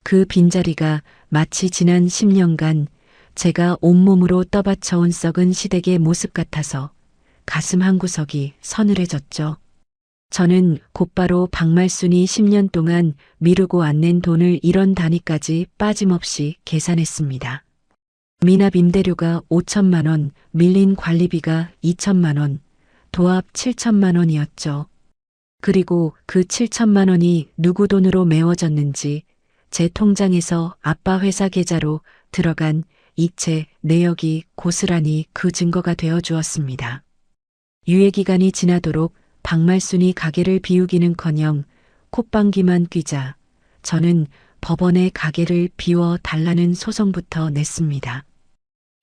그 빈자리가 마치 지난 10년간 제가 온몸으로 떠받쳐온 썩은 시댁의 모습 같아서 가슴 한구석이 서늘해졌죠. 저는 곧바로 박말순이 10년 동안 미루고 안 낸 돈을 1원 단위까지 빠짐없이 계산했습니다. 미납 임대료가 5천만 원, 밀린 관리비가 2천만 원, 도합 7천만 원이었죠. 그리고 그 7천만 원이 누구 돈으로 메워졌는지 제 통장에서 아빠 회사 계좌로 들어간 이체 내역이 고스란히 그 증거가 되어 주었습니다. 유예기간이 지나도록 박말순이 가게를 비우기는커녕 콧방귀만 뀌자 저는 법원에 가게를 비워 달라는 소송부터 냈습니다.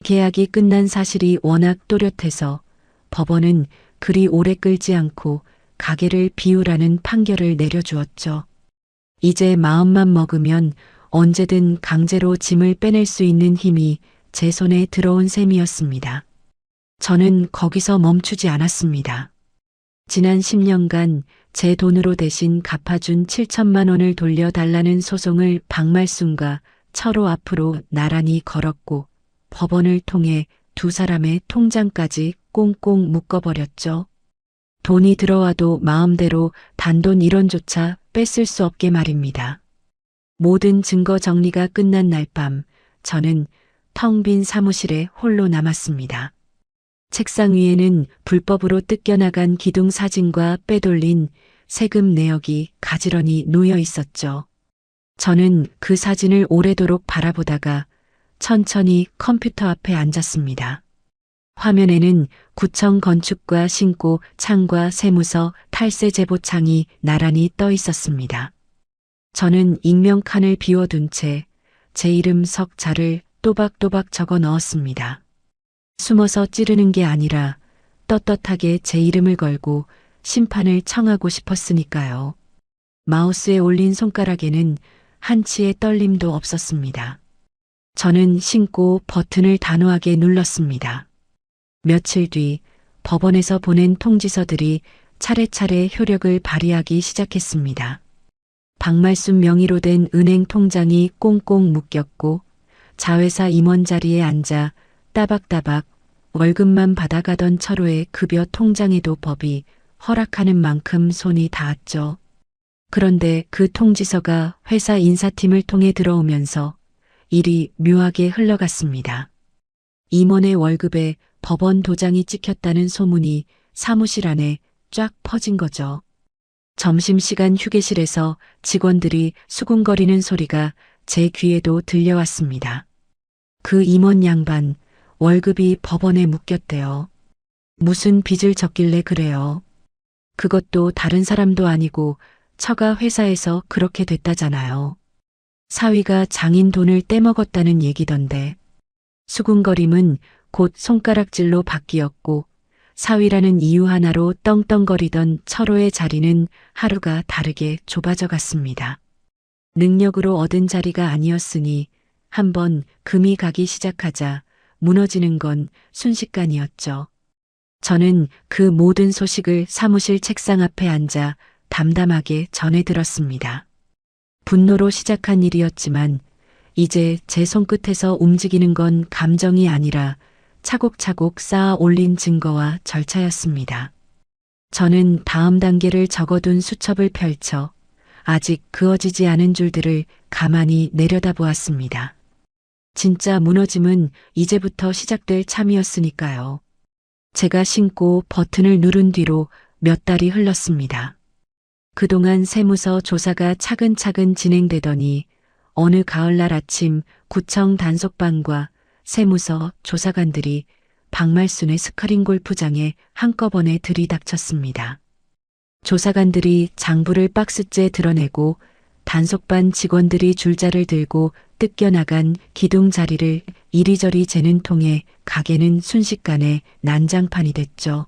계약이 끝난 사실이 워낙 또렷해서 법원은 그리 오래 끌지 않고 가게를 비우라는 판결을 내려주었죠. 이제 마음만 먹으면 언제든 강제로 짐을 빼낼 수 있는 힘이 제 손에 들어온 셈이었습니다. 저는 거기서 멈추지 않았습니다. 지난 10년간 제 돈으로 대신 갚아준 7천만 원을 돌려달라는 소송을 박말순과 철호 앞으로 나란히 걸었고 법원을 통해 두 사람의 통장까지 꽁꽁 묶어버렸죠. 돈이 들어와도 마음대로 단돈 1원조차 뺐을 수 없게 말입니다. 모든 증거 정리가 끝난 날 밤 저는 텅 빈 사무실에 홀로 남았습니다. 책상 위에는 불법으로 뜯겨나간 기둥 사진과 빼돌린 세금 내역이 가지런히 놓여 있었죠. 저는 그 사진을 오래도록 바라보다가 천천히 컴퓨터 앞에 앉았습니다. 화면에는 구청 건축과 신고 창과 세무서 탈세 제보창이 나란히 떠 있었습니다. 저는 익명칸을 비워둔 채 제 이름 석자를 또박또박 적어 넣었습니다. 숨어서 찌르는 게 아니라 떳떳하게 제 이름을 걸고 심판을 청하고 싶었으니까요. 마우스에 올린 손가락에는 한치의 떨림도 없었습니다. 저는 신고 버튼을 단호하게 눌렀습니다. 며칠 뒤 법원에서 보낸 통지서들이 차례차례 효력을 발휘하기 시작했습니다. 박말순 명의로 된 은행 통장이 꽁꽁 묶였고 자회사 임원 자리에 앉아 따박따박 월급만 받아가던 철호의 급여 통장에도 법이 허락하는 만큼 손이 닿았죠. 그런데 그 통지서가 회사 인사팀을 통해 들어오면서 일이 묘하게 흘러갔습니다. 임원의 월급에 법원 도장이 찍혔다는 소문이 사무실 안에 쫙 퍼진 거죠. 점심시간 휴게실에서 직원들이 수군거리는 소리가 제 귀에도 들려왔습니다. 그 임원 양반 월급이 법원에 묶였대요. 무슨 빚을 졌길래 그래요. 그것도 다른 사람도 아니고 처가 회사에서 그렇게 됐다잖아요. 사위가 장인 돈을 떼먹었다는 얘기던데. 수군거림은 곧 손가락질로 바뀌었고 사위라는 이유 하나로 떵떵거리던 철호의 자리는 하루가 다르게 좁아져 갔습니다. 능력으로 얻은 자리가 아니었으니 한번 금이 가기 시작하자 무너지는 건 순식간이었죠. 저는 그 모든 소식을 사무실 책상 앞에 앉아 담담하게 전해 들었습니다. 분노로 시작한 일이었지만 이제 제 손끝에서 움직이는 건 감정이 아니라 차곡차곡 쌓아 올린 증거와 절차였습니다. 저는 다음 단계를 적어둔 수첩을 펼쳐 아직 그어지지 않은 줄들을 가만히 내려다보았습니다. 진짜 무너짐은 이제부터 시작될 참이었으니까요. 제가 신고 버튼을 누른 뒤로 몇 달이 흘렀습니다. 그동안 세무서 조사가 차근차근 진행되더니 어느 가을날 아침 구청 단속반과 세무서 조사관들이 박말순의 스크린 골프장에 한꺼번에 들이닥쳤습니다. 조사관들이 장부를 박스째 드러내고 단속반 직원들이 줄자를 들고 뜯겨나간 기둥 자리를 이리저리 재는 통에 가게는 순식간에 난장판이 됐죠.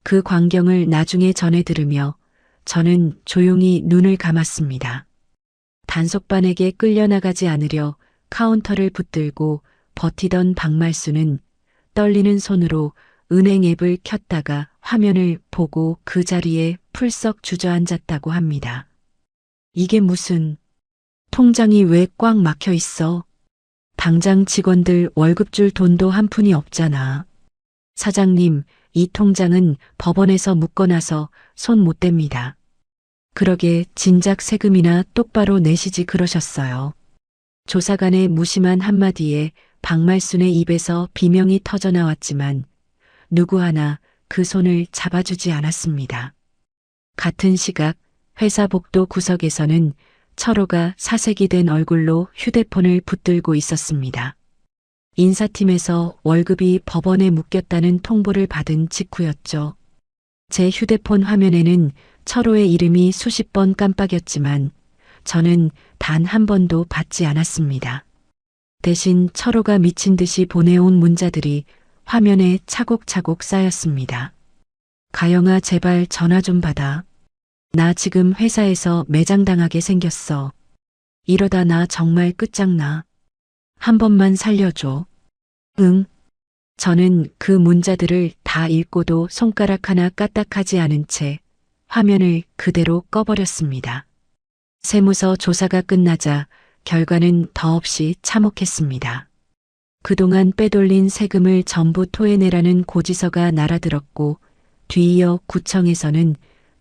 그 광경을 나중에 전해 들으며 저는 조용히 눈을 감았습니다. 단속반에게 끌려나가지 않으려 카운터를 붙들고 버티던 박말수는 떨리는 손으로 은행 앱을 켰다가 화면을 보고 그 자리에 풀썩 주저앉았다고 합니다. 이게 무슨, 통장이 왜 꽉 막혀 있어? 당장 직원들 월급 줄 돈도 한 푼이 없잖아. 사장님, 이 통장은 법원에서 묶어놔서 손 못 댑니다. 그러게 진작 세금이나 똑바로 내시지 그러셨어요. 조사관의 무심한 한마디에 박말순의 입에서 비명이 터져나왔지만 누구 하나 그 손을 잡아주지 않았습니다. 같은 시각 회사 복도 구석에서는 철호가 사색이 된 얼굴로 휴대폰을 붙들고 있었습니다. 인사팀에서 월급이 법원에 묶였다는 통보를 받은 직후였죠. 제 휴대폰 화면에는 철호의 이름이 수십 번 깜빡였지만 저는 단 한 번도 받지 않았습니다. 대신 철호가 미친 듯이 보내온 문자들이 화면에 차곡차곡 쌓였습니다. 가영아, 제발 전화 좀 받아. 나 지금 회사에서 매장당하게 생겼어. 이러다 나 정말 끝장나. 한 번만 살려줘. 응. 저는 그 문자들을 다 읽고도 손가락 하나 까딱하지 않은 채 화면을 그대로 꺼버렸습니다. 세무서 조사가 끝나자 결과는 더없이 참혹했습니다. 그동안 빼돌린 세금을 전부 토해내라는 고지서가 날아들었고 뒤이어 구청에서는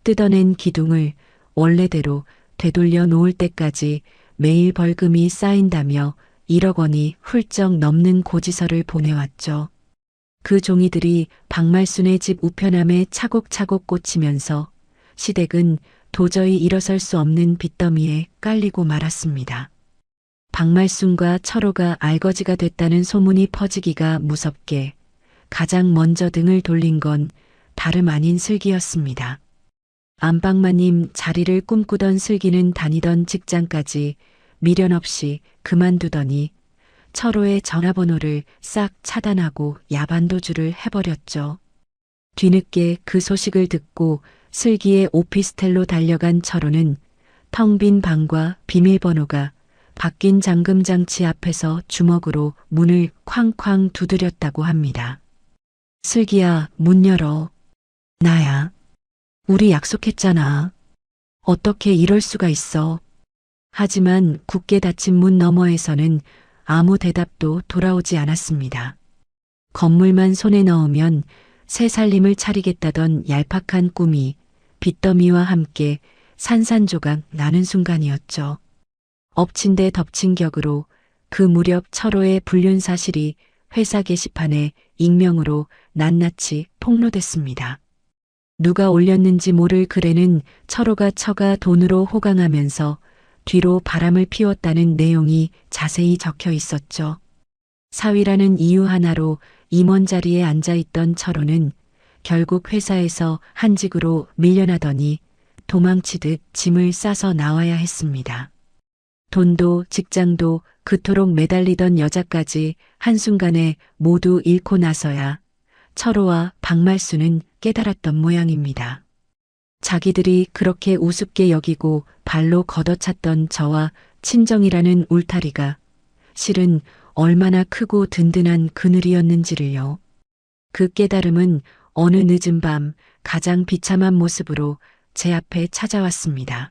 뜯어낸 기둥을 원래대로 되돌려 놓을 때까지 매일 벌금이 쌓인다며 1억 원이 훌쩍 넘는 고지서를 보내왔죠. 그 종이들이 박말순의 집 우편함에 차곡차곡 꽂히면서 시댁은 도저히 일어설 수 없는 빚더미에 깔리고 말았습니다. 박말순과 철호가 알거지가 됐다는 소문이 퍼지기가 무섭게 가장 먼저 등을 돌린 건 다름 아닌 슬기였습니다. 안방마님 자리를 꿈꾸던 슬기는 다니던 직장까지 미련 없이 그만두더니 철호의 전화번호를 싹 차단하고 야반도주를 해버렸죠. 뒤늦게 그 소식을 듣고 슬기의 오피스텔로 달려간 철호는 텅 빈 방과 비밀번호가 바뀐 잠금장치 앞에서 주먹으로 문을 쾅쾅 두드렸다고 합니다. 슬기야, 문 열어. 나야. 우리 약속했잖아. 어떻게 이럴 수가 있어. 하지만 굳게 닫힌 문 너머에서는 아무 대답도 돌아오지 않았습니다. 건물만 손에 넣으면 새 살림을 차리겠다던 얄팍한 꿈이 빚더미와 함께 산산조각 나는 순간이었죠. 엎친 데 덮친 격으로 그 무렵 철호의 불륜 사실이 회사 게시판에 익명으로 낱낱이 폭로됐습니다. 누가 올렸는지 모를 글에는 철호가 처가 돈으로 호강하면서 뒤로 바람을 피웠다는 내용이 자세히 적혀 있었죠. 사위라는 이유 하나로 임원 자리에 앉아있던 철호는 결국 회사에서 한직으로 밀려나더니 도망치듯 짐을 싸서 나와야 했습니다. 돈도 직장도 그토록 매달리던 여자까지 한순간에 모두 잃고 나서야 철호와 박말수는 깨달았던 모양입니다. 자기들이 그렇게 우습게 여기고 발로 걷어찼던 저와 친정이라는 울타리가 실은 얼마나 크고 든든한 그늘이었는지를요. 그 깨달음은 어느 늦은 밤 가장 비참한 모습으로 제 앞에 찾아왔습니다.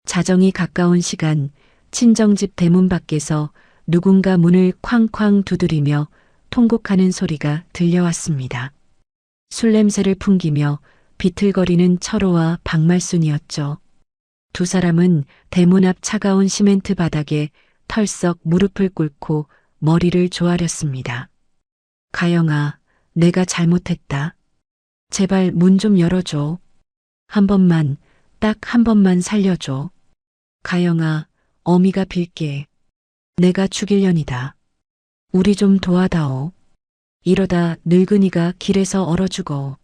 자정이 가까운 시간 친정집 대문 밖에서 누군가 문을 쾅쾅 두드리며 통곡하는 소리가 들려왔습니다. 술 냄새를 풍기며 비틀거리는 철호와 박말순이었죠. 두 사람은 대문 앞 차가운 시멘트 바닥에 털썩 무릎을 꿇고 머리를 조아렸습니다. 가영아, 내가 잘못했다. 제발 문 좀 열어줘. 한 번만, 딱 한 번만 살려줘. 가영아, 어미가 빌게. 내가 죽일년이다. 우리 좀 도와다오. 이러다 늙은이가 길에서 얼어 죽어.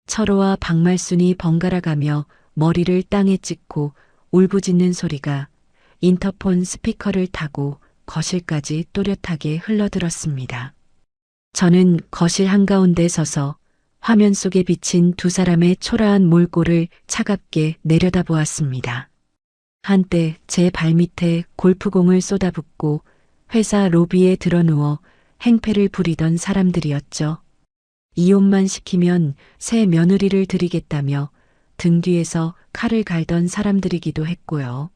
철호와 박말순이 번갈아가며 머리를 땅에 찍고 울부짖는 소리가 인터폰 스피커를 타고 거실까지 또렷하게 흘러들었습니다. 저는 거실 한가운데 서서 화면 속에 비친 두 사람의 초라한 몰골을 차갑게 내려다보았습니다. 한때 제 발밑에 골프공을 쏟아붓고 회사 로비에 드러누워 행패를 부리던 사람들이었죠. 이혼만 시키면 새 며느리를 드리겠다며 등 뒤에서 칼을 갈던 사람들이기도 했고요.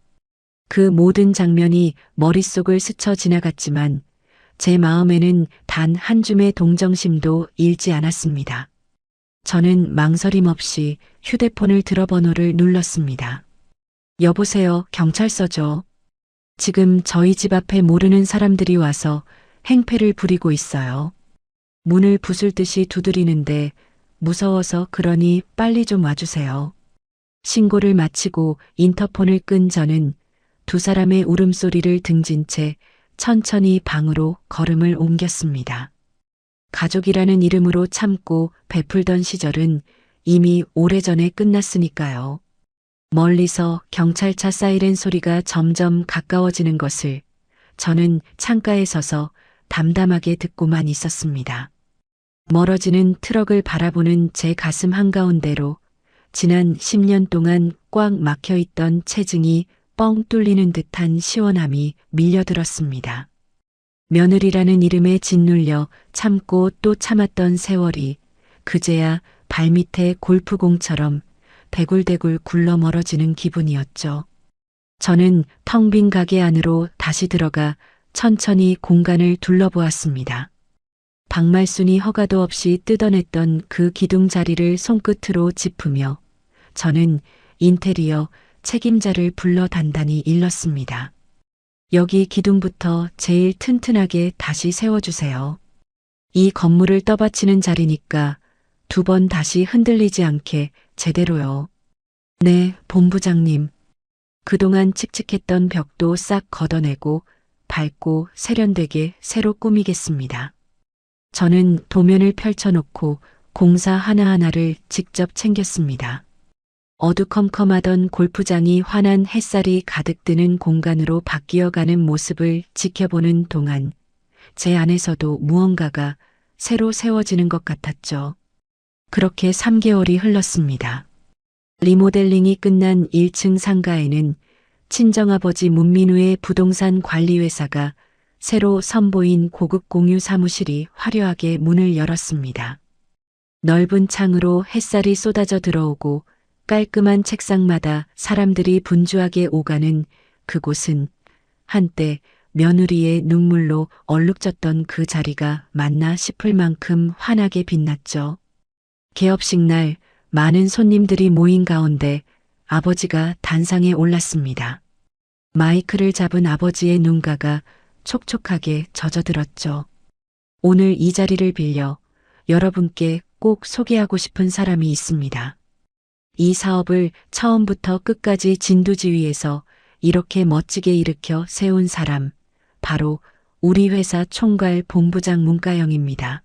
그 모든 장면이 머릿속을 스쳐 지나갔지만 제 마음에는 단 한 줌의 동정심도 일지 않았습니다. 저는 망설임 없이 휴대폰을 들어 번호를 눌렀습니다. 여보세요, 경찰서죠. 지금 저희 집 앞에 모르는 사람들이 와서 행패를 부리고 있어요. 문을 부술 듯이 두드리는데 무서워서 그러니 빨리 좀 와주세요. 신고를 마치고 인터폰을 끈 저는 두 사람의 울음소리를 등진 채 천천히 방으로 걸음을 옮겼습니다. 가족이라는 이름으로 참고 베풀던 시절은 이미 오래전에 끝났으니까요. 멀리서 경찰차 사이렌 소리가 점점 가까워지는 것을 저는 창가에 서서 담담하게 듣고만 있었습니다. 멀어지는 트럭을 바라보는 제 가슴 한가운데로 지난 10년 동안 꽉 막혀있던 체증이 뻥 뚫리는 듯한 시원함이 밀려들었습니다. 며느리라는 이름에 짓눌려 참고 또 참았던 세월이 그제야 발밑에 골프공처럼 대굴대굴 굴러 멀어지는 기분이었죠. 저는 텅 빈 가게 안으로 다시 들어가 천천히 공간을 둘러보았습니다. 박말순이 허가도 없이 뜯어냈던 그 기둥 자리를 손끝으로 짚으며 저는 인테리어 책임자를 불러 단단히 일렀습니다. 여기 기둥부터 제일 튼튼하게 다시 세워주세요. 이 건물을 떠받치는 자리니까 두 번 다시 흔들리지 않게 제대로요. 네, 본부장님. 그동안 칙칙했던 벽도 싹 걷어내고 밝고 세련되게 새로 꾸미겠습니다. 저는 도면을 펼쳐놓고 공사 하나하나를 직접 챙겼습니다. 어두컴컴하던 골프장이 환한 햇살이 가득 드는 공간으로 바뀌어가는 모습을 지켜보는 동안 제 안에서도 무언가가 새로 세워지는 것 같았죠. 그렇게 3개월이 흘렀습니다. 리모델링이 끝난 1층 상가에는 친정아버지 문민우의 부동산 관리회사가 새로 선보인 고급 공유 사무실이 화려하게 문을 열었습니다. 넓은 창으로 햇살이 쏟아져 들어오고 깔끔한 책상마다 사람들이 분주하게 오가는 그곳은 한때 며느리의 눈물로 얼룩졌던 그 자리가 맞나 싶을 만큼 환하게 빛났죠. 개업식 날 많은 손님들이 모인 가운데 아버지가 단상에 올랐습니다. 마이크를 잡은 아버지의 눈가가 촉촉하게 젖어들었죠. 오늘 이 자리를 빌려 여러분께 꼭 소개하고 싶은 사람이 있습니다. 이 사업을 처음부터 끝까지 진두지휘해서 이렇게 멋지게 일으켜 세운 사람, 바로 우리 회사 총괄 본부장 문가영입니다.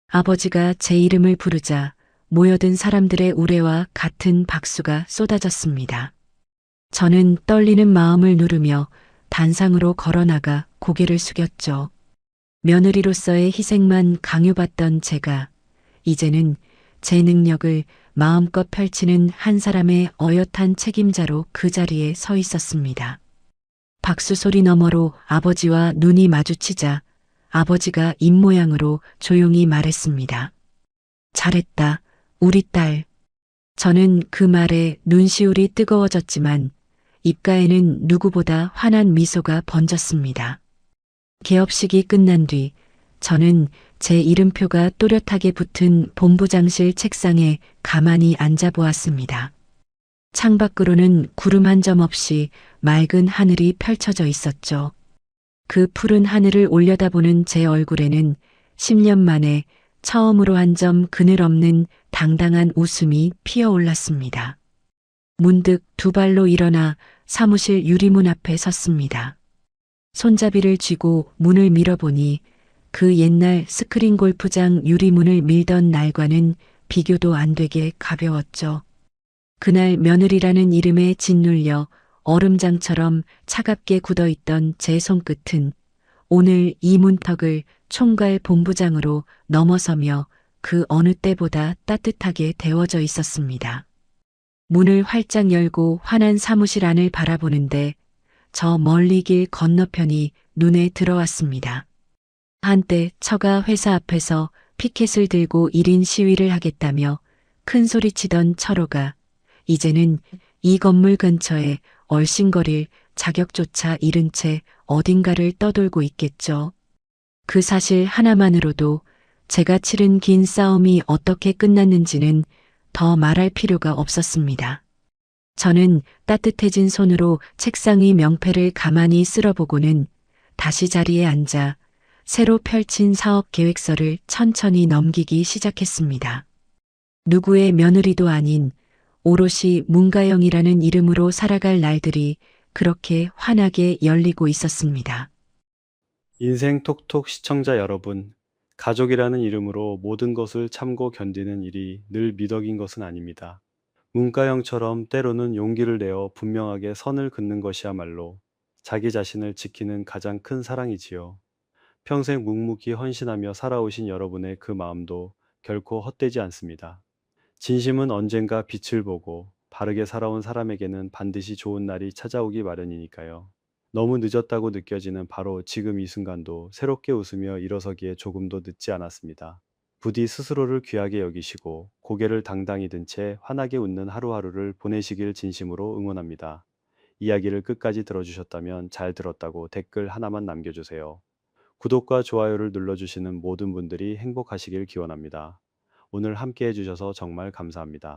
아버지가 제 이름을 부르자 모여든 사람들의 우레와 같은 박수가 쏟아졌습니다. 저는 떨리는 마음을 누르며 단상으로 걸어나가 고개를 숙였죠. 며느리로서의 희생만 강요받던 제가 이제는 제 능력을 마음껏 펼치는 한 사람의 어엿한 책임자로 그 자리에 서 있었습니다. 박수 소리 너머로 아버지와 눈이 마주치자 아버지가 입모양으로 조용히 말했습니다. 잘했다, 우리 딸. 저는 그 말에 눈시울이 뜨거워졌지만 입가에는 누구보다 환한 미소가 번졌습니다. 개업식이 끝난 뒤 저는 제 이름표가 또렷하게 붙은 본부장실 책상에 가만히 앉아 보았습니다. 창밖으로는 구름 한 점 없이 맑은 하늘이 펼쳐져 있었죠. 그 푸른 하늘을 올려다보는 제 얼굴에는 10년 만에 처음으로 한 점 그늘 없는 당당한 웃음이 피어올랐습니다. 문득 두 발로 일어나 사무실 유리문 앞에 섰습니다. 손잡이를 쥐고 문을 밀어보니 그 옛날 스크린 골프장 유리문을 밀던 날과는 비교도 안 되게 가벼웠죠. 그날 며느리라는 이름에 짓눌려 얼음장처럼 차갑게 굳어있던 제 손끝은 오늘 이 문턱을 총괄 본부장으로 넘어서며 그 어느 때보다 따뜻하게 데워져 있었습니다. 문을 활짝 열고 환한 사무실 안을 바라보는데 저 멀리 길 건너편이 눈에 들어왔습니다. 한때 처가 회사 앞에서 피켓을 들고 1인 시위를 하겠다며 큰 소리치던 철호가 이제는 이 건물 근처에 얼씬거릴 자격조차 잃은 채 어딘가를 떠돌고 있겠죠. 그 사실 하나만으로도 제가 치른 긴 싸움이 어떻게 끝났는지는 더 말할 필요가 없었습니다. 저는 따뜻해진 손으로 책상 위 명패를 가만히 쓸어보고는 다시 자리에 앉아 새로 펼친 사업 계획서를 천천히 넘기기 시작했습니다. 누구의 며느리도 아닌 오롯이 문가영이라는 이름으로 살아갈 날들이 그렇게 환하게 열리고 있었습니다. 인생 톡톡 시청자 여러분, 가족이라는 이름으로 모든 것을 참고 견디는 일이 늘 미덕인 것은 아닙니다. 문가영처럼 때로는 용기를 내어 분명하게 선을 긋는 것이야말로 자기 자신을 지키는 가장 큰 사랑이지요. 평생 묵묵히 헌신하며 살아오신 여러분의 그 마음도 결코 헛되지 않습니다. 진심은 언젠가 빛을 보고 바르게 살아온 사람에게는 반드시 좋은 날이 찾아오기 마련이니까요. 너무 늦었다고 느껴지는 바로 지금 이 순간도 새롭게 웃으며 일어서기에 조금도 늦지 않았습니다. 부디 스스로를 귀하게 여기시고 고개를 당당히 든 채 환하게 웃는 하루하루를 보내시길 진심으로 응원합니다. 이야기를 끝까지 들어주셨다면 잘 들었다고 댓글 하나만 남겨주세요. 구독과 좋아요를 눌러주시는 모든 분들이 행복하시길 기원합니다. 오늘 함께 해주셔서 정말 감사합니다.